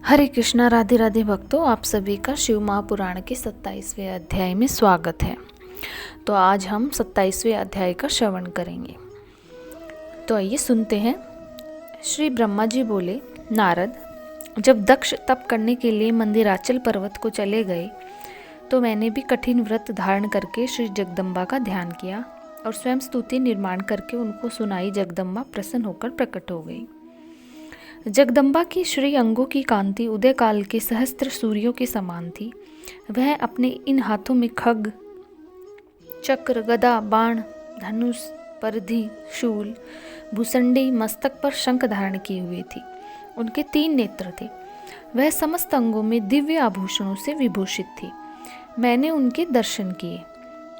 हरे कृष्णा। राधे राधे भक्तों, आप सभी का शिव महापुराण के 27वें अध्याय में स्वागत है। तो आज हम 27वें अध्याय का श्रवण करेंगे। तो आइए सुनते हैं। श्री ब्रह्मा जी बोले, नारद, जब दक्ष तप करने के लिए मंदिराचल पर्वत को चले गए तो मैंने भी कठिन व्रत धारण करके श्री जगदम्बा का ध्यान किया और स्वयं स्तुति निर्माण करके उनको सुनाई। जगदम्बा प्रसन्न होकर प्रकट हो गई। जगदम्बा की श्री अंगों की कांति उदय काल के सहस्त्र सूर्यों के समान थी। वह अपने इन हाथों में खग, चक्र, गदा, बाण, धनुष, परिधि, शूल, भूसंडी, मस्तक पर शंख धारण किए हुए थी। उनके 3 नेत्र थे। वह समस्त अंगों में दिव्य आभूषणों से विभूषित थी। मैंने उनके दर्शन किए,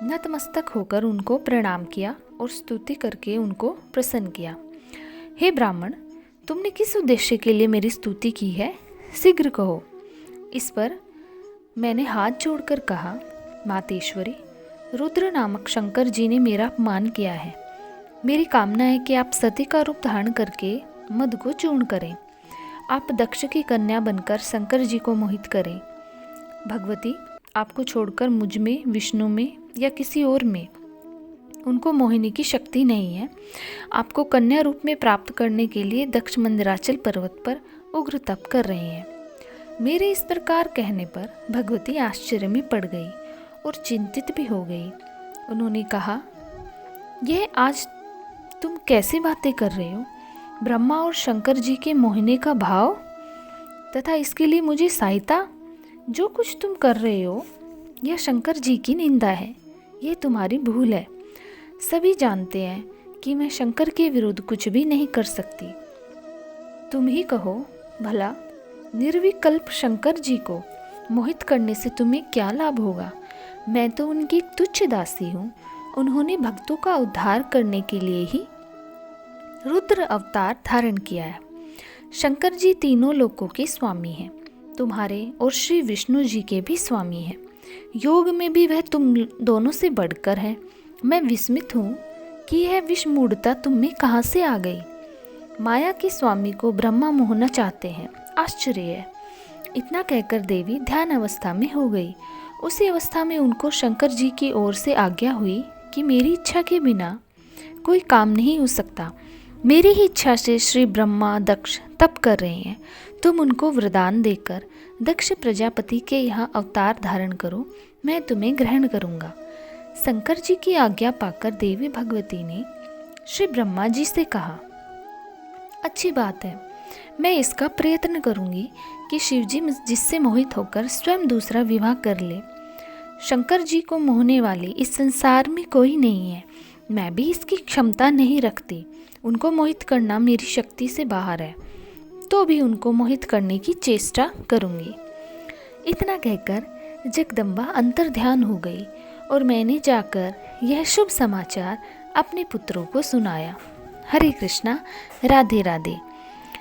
नतमस्तक होकर उनको प्रणाम किया और स्तुति करके उनको प्रसन्न किया। हे ब्राह्मण, तुमने किस उद्देश्य के लिए मेरी स्तुति की है, शीघ्र कहो। इस पर मैंने हाथ जोड़कर कहा, मातेश्वरी, रुद्र नामक शंकर जी ने मेरा अपमान किया है। मेरी कामना है कि आप सती का रूप धारण करके मद को चूर्ण करें। आप दक्ष की कन्या बनकर शंकर जी को मोहित करें। भगवती, आपको छोड़कर मुझ में, विष्णु में या किसी और में उनको मोहिनी की शक्ति नहीं है। आपको कन्या रूप में प्राप्त करने के लिए दक्ष मंदिराचल पर्वत पर उग्र तप कर रहे हैं। मेरे इस प्रकार कहने पर भगवती आश्चर्य में पड़ गई और चिंतित भी हो गई। उन्होंने कहा, यह आज तुम कैसी बातें कर रहे हो? ब्रह्मा और शंकर जी के मोहिनी का भाव तथा इसके लिए मुझे सहायता? जो कुछ तुम कर रहे हो यह शंकर जी की निंदा है। यह तुम्हारी भूल है। सभी जानते हैं कि मैं शंकर के विरुद्ध कुछ भी नहीं कर सकती। तुम ही कहो भला, निर्विकल्प शंकर जी को मोहित करने से तुम्हें क्या लाभ होगा? मैं तो उनकी तुच्छ दासी हूँ। उन्होंने भक्तों का उद्धार करने के लिए ही रुद्र अवतार धारण किया है। शंकर जी तीनों लोकों के स्वामी हैं, तुम्हारे और श्री विष्णु जी के भी स्वामी हैं। योग में भी वह तुम दोनों से बढ़कर है। मैं विस्मित हूँ कि यह विषमूढ़ता तुम में कहाँ से आ गई। माया के स्वामी को ब्रह्मा मोहना चाहते हैं, आश्चर्य है। इतना कहकर देवी ध्यान अवस्था में हो गई। उसी अवस्था में उनको शंकर जी की ओर से आज्ञा हुई कि मेरी इच्छा के बिना कोई काम नहीं हो सकता। मेरी ही इच्छा से श्री ब्रह्मा दक्ष तप कर रहे हैं। तुम उनको वरदान देकर दक्ष प्रजापति के यहाँ अवतार धारण करो, मैं तुम्हें ग्रहण करूँगा। शंकर जी की आज्ञा पाकर देवी भगवती ने श्री ब्रह्मा जी से कहा, अच्छी बात है, मैं इसका प्रयत्न करूंगी कि शिव जी जिससे मोहित होकर स्वयं दूसरा विवाह कर ले। शंकर जी को मोहने वाली इस संसार में कोई नहीं है। मैं भी इसकी क्षमता नहीं रखती। उनको मोहित करना मेरी शक्ति से बाहर है, तो भी उनको मोहित करने की चेष्टा करूंगी। इतना कहकर जगदम्बा अंतर ध्यान हो गई और मैंने जाकर यह शुभ समाचार अपने पुत्रों को सुनाया। हरे कृष्णा। राधे राधे।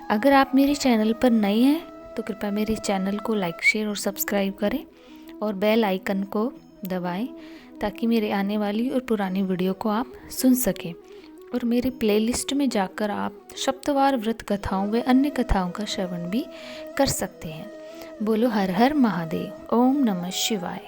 अगर आप मेरे चैनल पर नए हैं तो कृपया मेरे चैनल को लाइक, शेयर और सब्सक्राइब करें और बेल आइकन को दबाएं ताकि मेरे आने वाली और पुरानी वीडियो को आप सुन सकें। और मेरी प्लेलिस्ट में जाकर आप सप्तवार व्रत कथाओं व अन्य कथाओं का श्रवण भी कर सकते हैं। बोलो हर हर महादेव। ओम नमः शिवाय।